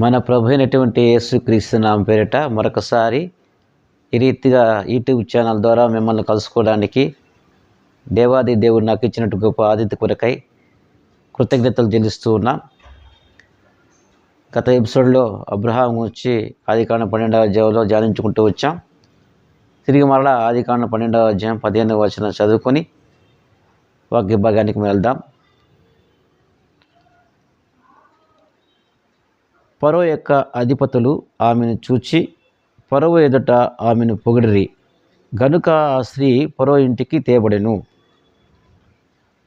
మన ప్రభు అయినటువంటి యేసుక్రీస్తు నామం పేరిట మరొకసారి ఈ రీతిగా యూట్యూబ్ ఛానల్ ద్వారా మిమ్మల్ని కలుసుకోవడానికి దేవాది దేవుడు నాకు ఇచ్చినట్టు గొప్ప ఆతిథ్య కొరకై కృతజ్ఞతలు చెల్లిస్తూ ఉన్నాం. గత ఎపిసోడ్లో అబ్రహాం వచ్చి ఆదికాండం 12వ అధ్యాయంలో ధ్యానించుకుంటూ వచ్చాం. తిరిగి మరలా ఆదికాండం 12వ అధ్యాయం 15వ వచనం చదువుకొని వాక్య భాగానికి వెళ్దాం. ఫరో యొక్క అధిపతులు ఆమెను చూచి ఫరో ఎదుట ఆమెను పొగిడిరి, గనుక ఆ స్త్రీ ఫరో ఇంటికి తేబడెను.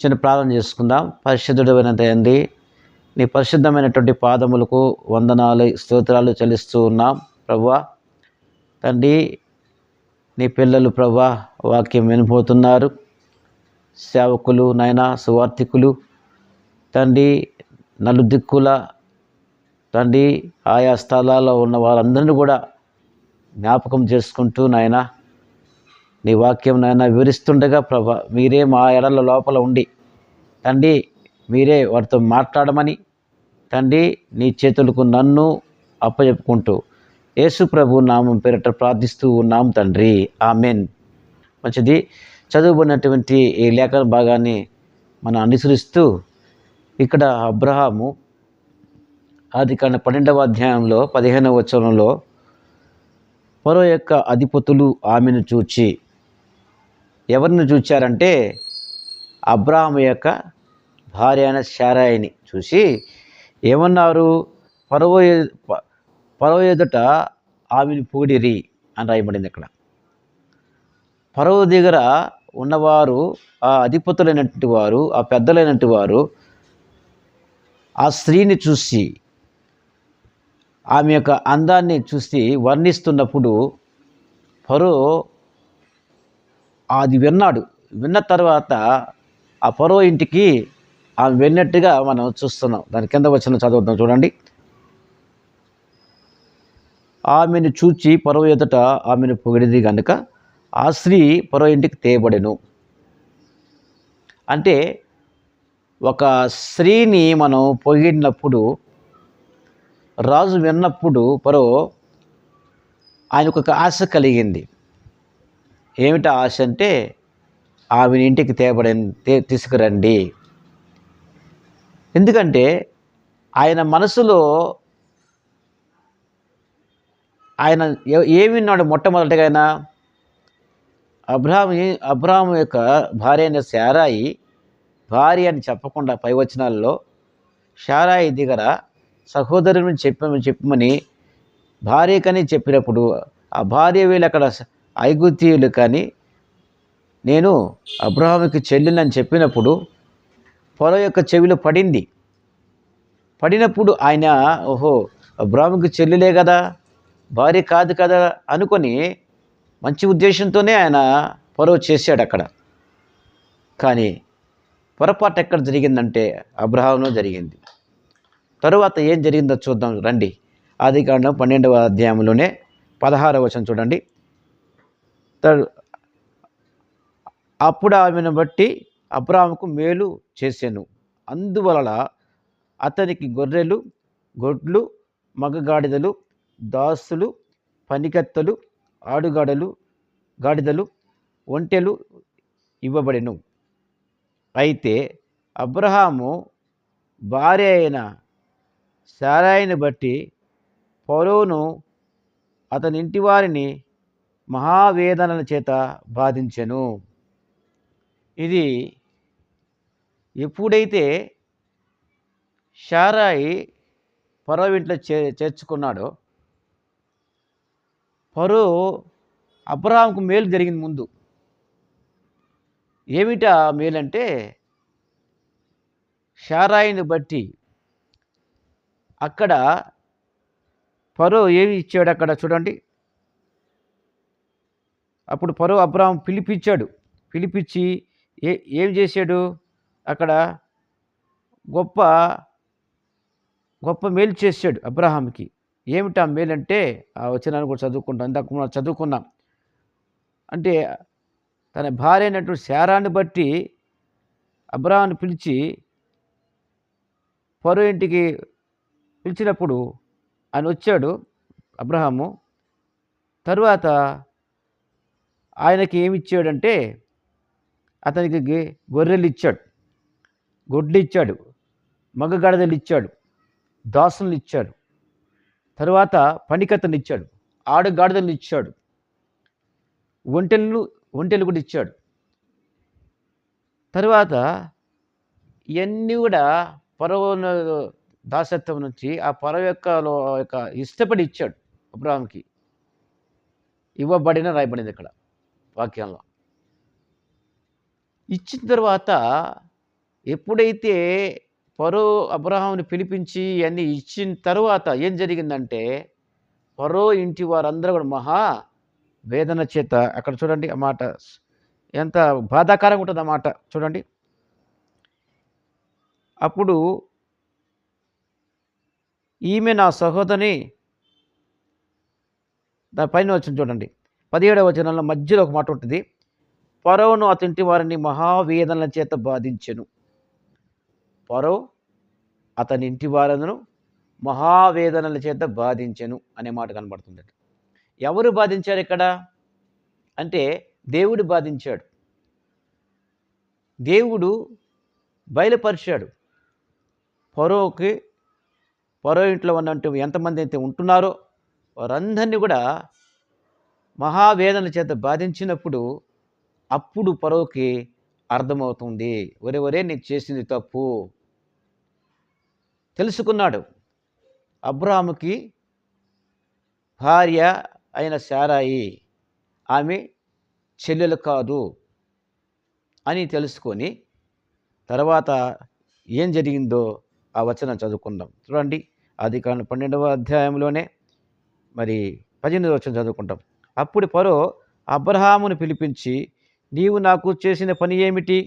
చిన్న ప్రార్థన చేసుకుందాం. పరిశుద్ధుడైన తండ్రి, నీ పరిశుద్ధమైనటువంటి పాదములకు వందనాలు స్తోత్రాలు చెల్లిస్తూ ఉన్నాం. ప్రభువా తండ్రి, నీ పిల్లలు ప్రభువా వాక్యం వినిపోతున్నారు. సేవకులు నాయనా, సువార్థికులు తండ్రి, నలుదిక్కుల తండ్రి ఆయా స్థలాల్లో ఉన్న వాళ్ళందరినీ కూడా జ్ఞాపకం చేసుకుంటూ నాయన నీ వాక్యం నాయన వివరిస్తుండగా ప్రభా మీరే మా ఎడల లోపల ఉండి తండ్రి మీరే వారితో మాట్లాడమని తండ్రి నీ చేతులకు నన్ను అప్పచెప్పుకుంటూ యేసు ప్రభు నామం పేరిట ప్రార్థిస్తూ ఉన్నాం తండ్రి, ఆమెన్. మంచిది. చదువుకున్నటువంటి ఈ లేఖన భాగాన్ని మనం అనుసరిస్తూ ఇక్కడ అబ్రహాము ఆదికాండం 12వ అధ్యాయంలో 15వ వచనంలో ఫరో యొక్క అధిపతులు ఆమెను చూచి, ఎవరిని చూచారంటే అబ్రహాము యొక్క భార్య అయిన శారాయిని చూసి ఏమన్నారు? ఫరో ఎదుట ఆమెను పొగిడిరి అని రాయబడింది. ఇక్కడ ఫరో దగ్గర ఉన్నవారు, ఆ అధిపతులైనటువంటి వారు, ఆ పెద్దలైనటువంటి వారు ఆ స్త్రీని చూసి ఆమె యొక్క అందాన్ని చూసి వర్ణిస్తున్నప్పుడు ఫరో అది విన్నాడు. విన్న తర్వాత ఆ ఫరో ఇంటికి ఆమె వెళ్ళినట్టుగా మనం చూస్తున్నాం. దాని కింద వచ్చిన చదువుతాం చూడండి. ఆమెను చూచి ఫరో ఎదుట ఆమెను పొగిడిది కనుక ఆ స్త్రీ ఫరో ఇంటికి తేబడెను. అంటే ఒక స్త్రీని మనం పొగిడినప్పుడు, రాజు విన్నప్పుడు ఫరో ఆయనకు ఒక ఆశ కలిగింది. ఏమిటి ఆశ అంటే ఆమెను ఇంటికి తీసుకురండి. ఎందుకంటే ఆయన మనసులో ఆయన ఏమి విన్నాడు? మొట్టమొదటిగా ఆయన అబ్రహాము యొక్క భార్య అయిన శారాయి, భార్య అని చెప్పకుండా పై వచనాల్లో శారాయి దగ్గర సహోదరుని చెప్పమని భార్యకని చెప్పినప్పుడు ఆ భార్య వీళ్ళు అక్కడ ఐగుప్తీయులు కానీ నేను అబ్రహాముకి చెల్లెలని చెప్పినప్పుడు ఫరో యొక్క చెవిలో పడింది. పడినప్పుడు ఆయన ఓహో అబ్రహాముకి చెల్లెలే కదా, భార్య కాదు కదా అనుకొని మంచి ఉద్దేశంతోనే ఆయన ఫరో చేశాడు అక్కడ. కానీ పొరపాటు ఎక్కడ జరిగిందంటే అబ్రహాములో జరిగింది. తరువాత ఏం జరిగిందో చూద్దాం రండి. ఆదికాండం 12వ అధ్యాయంలోనే 16వ వచనం చూడండి. అప్పుడు ఆమెను బట్టి అబ్రహాముకు మేలు చేసెను, అందువలన అతనికి గొర్రెలు, గొడ్లు, మగగాడిదలు, దాసులు, పనికత్తెలు, గాడిదలు, ఒంటెలు ఇవ్వబడెను. అయితే అబ్రహాము భార్య అయిన శారాయిని బట్టి ఫరోను అతని ఇంటి వారిని మహావేదనల చేత బాధించెను. ఇది ఎప్పుడైతే శారాయి ఫరో ఇంట్లో చేర్చుకున్నాడో, ఫరో అబ్రహాముకు మేలు జరిగింది ముందు. ఏమిటా మేలంటే శారాయిని బట్టి అక్కడ ఫరో ఏమి ఇచ్చాడు అక్కడ చూడండి. అప్పుడు ఫరో అబ్రహాం పిలిపించి ఏం చేశాడు? అక్కడ గొప్ప గొప్ప మేలు చేశాడు అబ్రహాంకి. ఏమిటా మేలంటే ఆ వచనాన్ని కూడా చదువుకున్నాం. అంటే తన భార్య అయినటువంటి శారాన్ని బట్టి అబ్రహాంని పిలిచి ఫరో ఇంటికి పిలిచినప్పుడు ఆయన వచ్చాడు అబ్రహాము. తరువాత ఆయనకి ఏమి ఇచ్చాడంటే అతనికి గొర్రెలు ఇచ్చాడు, గొడ్లు ఇచ్చాడు, మగ గాడిదలు ఇచ్చాడు, దాసులను ఇచ్చాడు. తరువాత పనికత్తెను ఇచ్చాడు, ఆడగాడిదలను ఇచ్చాడు, ఒంటెలు కూడా ఇచ్చాడు. తరువాత ఇవన్నీ కూడా ఫరో దాసత్వం నుంచి ఆ ఫరో యొక్క ఇష్టపడి ఇచ్చాడు అబ్రహాంకి. ఇవ్వబడిన రాయబడింది ఇక్కడ వాక్యంలో. ఇచ్చిన తర్వాత ఎప్పుడైతే ఫరో అబ్రహాముని పిలిపించి అన్నీ ఇచ్చిన తర్వాత ఏం జరిగిందంటే ఫరో ఇంటి వారందరూ కూడా మహా వేదన చేత, అక్కడ చూడండి ఆ మాట ఎంత బాధాకరంగా ఉంటుంది ఆ మాట చూడండి. అప్పుడు ఈమె నా సహోదరిని, దాని పైన వచ్చింది చూడండి 17వ వచనంలో మధ్యలో ఒక మాట ఉంటుంది. ఫరోను అతని వారిని మహావేదనల చేత బాధించెను. ఫరో అతని ఇంటి వారందరూ మహావేదనల చేత బాధించెను అనే మాట కనబడుతుంది. ఎవరు బాధించారు ఇక్కడ అంటే దేవుడు బాధించాడు. దేవుడు బయలుపరిచాడు ఫరోకి. ఫరో ఇంట్లో ఉన్నట్టు ఎంతమంది అయితే ఉంటున్నారో వారందరినీ కూడా మహావేదనల చేత బాధించినప్పుడు అప్పుడు ఫరోకి అర్థమవుతుంది, ఒరే నీకు చేసింది తప్పు. తెలుసుకున్నాడు. అబ్రాహాముకి భార్య అయిన శారాయి ఆమె చెల్లెలు కాదు అని తెలుసుకొని తర్వాత ఏం జరిగిందో ఆ వచనం చదువుకుందాం. చూడండి, ఆదికాండం 12వ అధ్యాయంలోనే మరి 18వ వచనం చదువుకుంటాం. అప్పుడు ఫరో అబ్రహామును పిలిపించి, నీవు నాకు చేసిన పని ఏమిటి?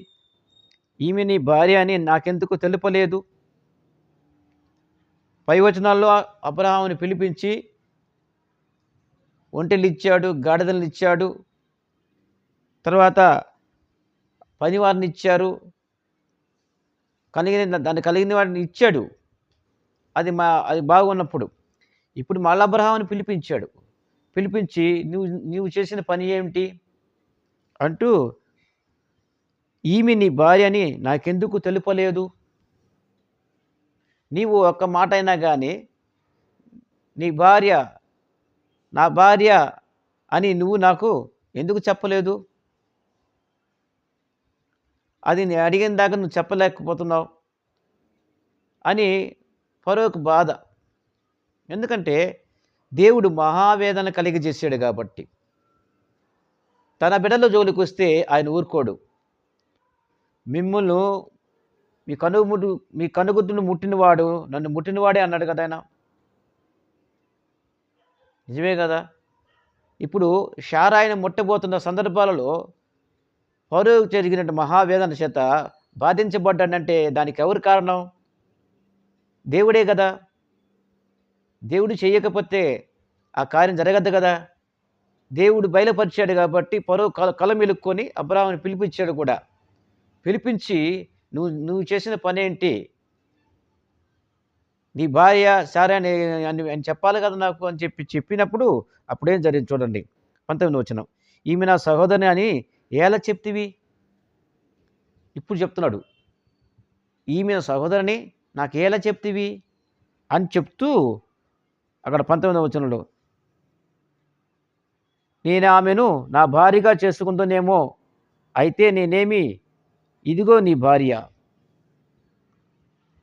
ఈమె నీ భార్య అని నాకెందుకు తెలుపలేదు? పై వచనాల్లో అబ్రహాముని పిలిపించి ఒంటెలు ఇచ్చాడు, గాడిదలను ఇచ్చాడు, తర్వాత పనివారిని ఇచ్చారు, కలిగిన వాడిని ఇచ్చాడు. అది బాగున్నప్పుడు. ఇప్పుడు మళ్ళీ అబ్రహాముని పిలిపించాడు. పిలిపించి నువ్వు చేసిన పని ఏమిటి అంటూ, ఈమె నీ భార్య అని నాకెందుకు తెలుపలేదు? నీవు ఒక్క మాట అయినా కానీ నీ భార్య నా భార్య అని నువ్వు నాకు ఎందుకు చెప్పలేదు? అది నేను అడిగిన దాకా నువ్వు చెప్పలేకపోతున్నావు అని ఫరోకు బాధ. ఎందుకంటే దేవుడు మహావేదన కలిగజేసాడు కాబట్టి. తన బిడ్డల జోలికి వస్తే ఆయన ఊరుకోడు. మిమ్మల్ని మీ కనుగుడ్డును ముట్టినవాడు నన్ను ముట్టినవాడే అన్నాడు కదా ఆయన. నిజమే కదా. ఇప్పుడు శారాయిని ముట్టబోతున్న సందర్భాలలో ఫరో జరిగినట్టు మహావేదన చేత బాధించబడ్డాడంటే దానికి ఎవరు కారణం? దేవుడే కదా. దేవుడు చేయకపోతే ఆ కార్యం జరగద్దు కదా. దేవుడు బయలుపరిచాడు కాబట్టి ఫరో కలమిలుక్కొని అబ్రాహాముని పిలిపించాడు కూడా. పిలిపించి నువ్వు చేసిన పని ఏంటి? నీ భార్య సారా అని చెప్పాలి కదా నాకు అని చెప్పినప్పుడు అప్పుడేం జరిగింది చూడండి 19వ వచనం. ఈమె నా సహోదరిని అని ఎలా చెప్తివి? ఇప్పుడు చెప్తున్నాడు, ఈమె సహోదరిని నాకు ఎలా చెప్తివి అని చెప్తూ అక్కడ 19వ వచనంలో, నేను ఆమెను నా భార్యగా చేసుకుంటానేమో, అయితే నేనేమి, ఇదిగో నీ భార్య.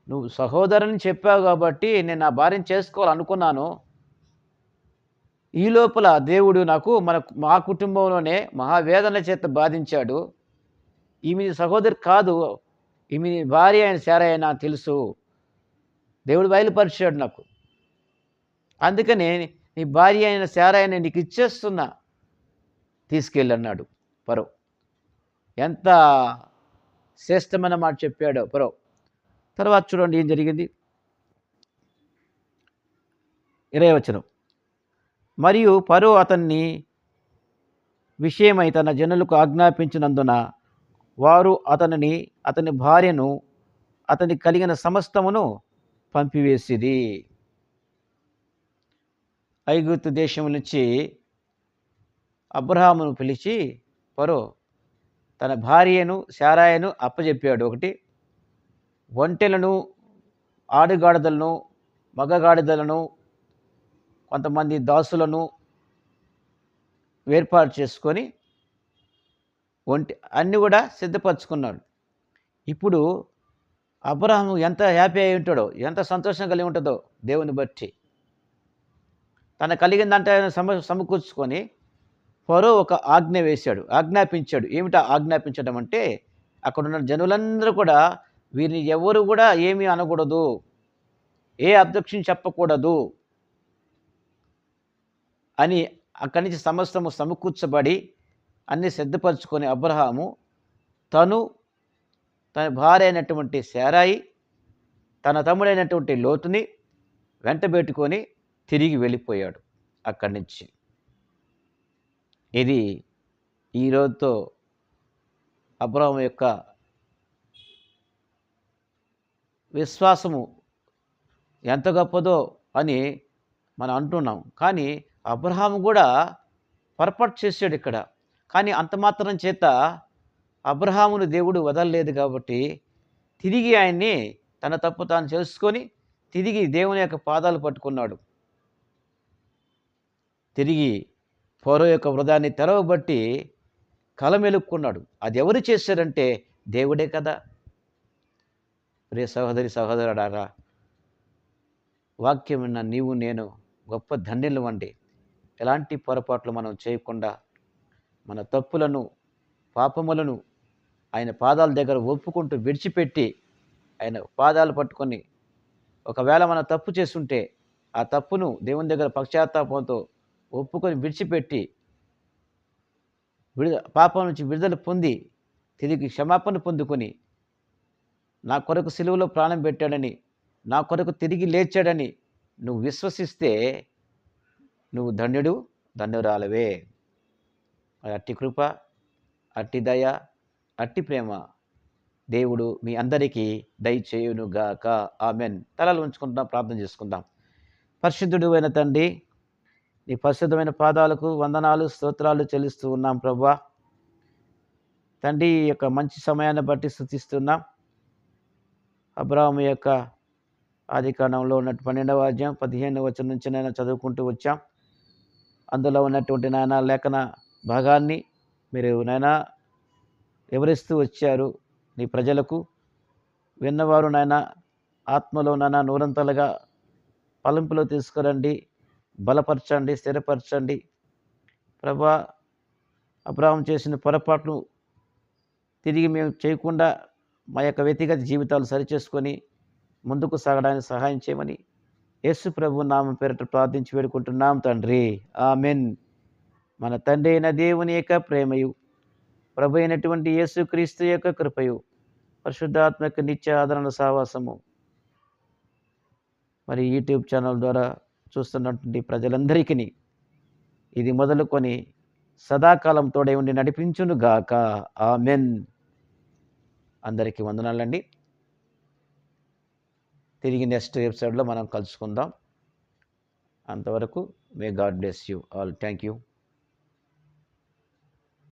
నువ్వు సహోదరుని చెప్పావు కాబట్టి నేను నా భార్యను చేసుకోవాలనుకున్నాను. ఈ లోపల దేవుడు నాకు మా కుటుంబంలోనే మహావేదన చేత బాధించాడు. ఈమె సహోదరి కాదు, ఈమె భార్య అయిన శారయ్య నాకు తెలుసు. దేవుడు బయలుపరిచాడు నాకు. అందుకనే నీ భార్య అయిన శారయ్యని నీకు ఇచ్చేస్తున్నా, తీసుకెళ్ళన్నాడు ఫరో. ఎంత శ్రేష్టమైన మాట చెప్పాడో ఫరో. తర్వాత చూడండి ఏం జరిగింది. 20వ వచనం. మరియు ఫరో అతన్ని విషయమై తన జనులకు ఆజ్ఞాపించినందున వారు అతని భార్యను అతనికి కలిగిన సమస్తమును పంపివేసిది. ఐగుప్తు దేశం నుంచి అబ్రహామును పిలిచి ఫరో తన భార్యను శారాయను అప్పజెప్పాడు. ఒకటి ఒంటెలను, ఆడుగాడిదలను, మగగాడిదలను, కొంతమంది దాసులను ఏర్పాటు చేసుకొని అన్నీ కూడా సిద్ధపరచుకున్నాడు. ఇప్పుడు అబ్రహాము ఎంత హ్యాపీ అయి ఉంటాడో, ఎంత సంతోషం కలిగి ఉంటుందో దేవుని బట్టి. తన కలిగిందంటే ఆయన సమకూర్చుకొని ఫరో ఒక ఆజ్ఞ వేశాడు, ఆజ్ఞాపించాడు. ఏమిటా ఆజ్ఞాపించడం అంటే, అక్కడున్న జనులందరూ కూడా వీరిని ఎవరు కూడా ఏమీ అనకూడదు, ఏ అబ్జెక్షన్ చెప్పకూడదు అని అక్కడి నుంచి సమస్తము సమకూర్చబడి అన్నీ సిద్ధపరచుకొని అబ్రహాము తను, తన భార్య అయినటువంటి శారాయి, తన తమ్ముడైనటువంటి లోతుని వెంటబెట్టుకొని తిరిగి వెళ్ళిపోయాడు అక్కడి నుంచి. ఇది ఈరోజుతో అబ్రహాము యొక్క విశ్వాసము ఎంత గొప్పదో అని మనం అంటున్నాం. కానీ అబ్రహాము కూడా పొరపాటు చేశాడు ఇక్కడ. కానీ అంత మాత్రం చేత అబ్రహామును దేవుడు వదలలేదు కాబట్టి తిరిగి ఆయన్ని తన తప్పు తాను తెలుసుకొని తిరిగి దేవుని యొక్క పాదాలు పట్టుకున్నాడు. తిరిగి ఫరో యొక్క హృదయాన్ని తెరవబట్టి కలమెలుక్కున్నాడు. అది ఎవరు చేశారంటే దేవుడే కదా. ప్రియ సహోదరి సహోదరుడారా, వాక్యం విన్న నీవు నేను గొప్ప ధన్యులు వండి ఎలాంటి పొరపాట్లు మనం చేయకుండా మన తప్పులను, పాపములను ఆయన పాదాల దగ్గర ఒప్పుకుంటూ విడిచిపెట్టి ఆయన పాదాలు పట్టుకొని, ఒకవేళ మనం తప్పు చేస్తుంటే ఆ తప్పును దేవుని దగ్గర పశ్చాత్తాపంతో ఒప్పుకొని విడిచిపెట్టి పాపం నుంచి విడుదల పొంది తిరిగి క్షమాపణ పొందుకొని, నా కొరకు సిలువలో ప్రాణం పెట్టాడని, నా కొరకు తిరిగి లేచాడని నువ్వు విశ్వసిస్తే నువ్వు ధన్యుడు, ధన్యురాలవే. అట్టి కృప, అట్టి దయ, అట్టి ప్రేమ దేవుడు మీ అందరికీ దయచేయునుగాక. ఆమెన్. తలలు ఉంచుకుందాం, ప్రార్థన చేసుకుందాం. పరిశుద్ధుడు అయిన తండ్రి, నీ పరిశుద్ధమైన పాదాలకు వందనాలు, స్తోత్రాలు చెల్లిస్తూ ఉన్నాం ప్రభువా. తండ్రి, ఈ యొక్క మంచి సమయాన్ని బట్టి స్తుతిస్తున్నాం. అబ్రహాము యొక్క ఆదికాండంలో ఉన్నట్టు 12వ అధ్యాయం 15వ వచనం నుంచి నేను చదువుకుంటూ వచ్చాం. అందులో ఉన్నటువంటి నాయన లేఖన భాగాన్ని మీరు నాయన వివరిస్తూ వచ్చారు నీ ప్రజలకు. విన్నవారు నాయన ఆత్మలో నాయన నూరంతలుగా పలింపులో తీసుకురండి, బలపరచండి, స్థిరపరచండి ప్రభా. అబ్రహాము చేసిన పొరపాట్లు తిరిగి మేము చేయకుండా మా యొక్క వ్యక్తిగత జీవితాలు సరిచేసుకొని ముందుకు సాగడానికి సహాయం చేయమని యేసు ప్రభు నామం పేరిట ప్రార్థించి వేడుకుంటున్నాం తండ్రి. ఆమెన్. మన తండ్రి అయిన దేవుని యొక్క ప్రేమయు, ప్రభు అయినటువంటి యేసు క్రీస్తు యొక్క కృపయు, పరిశుద్ధాత్మ యొక్క నిత్య ఆదరణ సహవాసము మరి యూట్యూబ్ ఛానల్ ద్వారా చూస్తున్నటువంటి ప్రజలందరికీ ఇది మొదలుకొని సదాకాలం తోడై ఉండి నడిపించునుగాక. ఆమెన్. అందరికీ వందనాలండి. తిరిగి నెక్స్ట్ ఎపిసోడ్లో మనం కలుసుకుందాం. అంతవరకు may God bless you all. Thank you.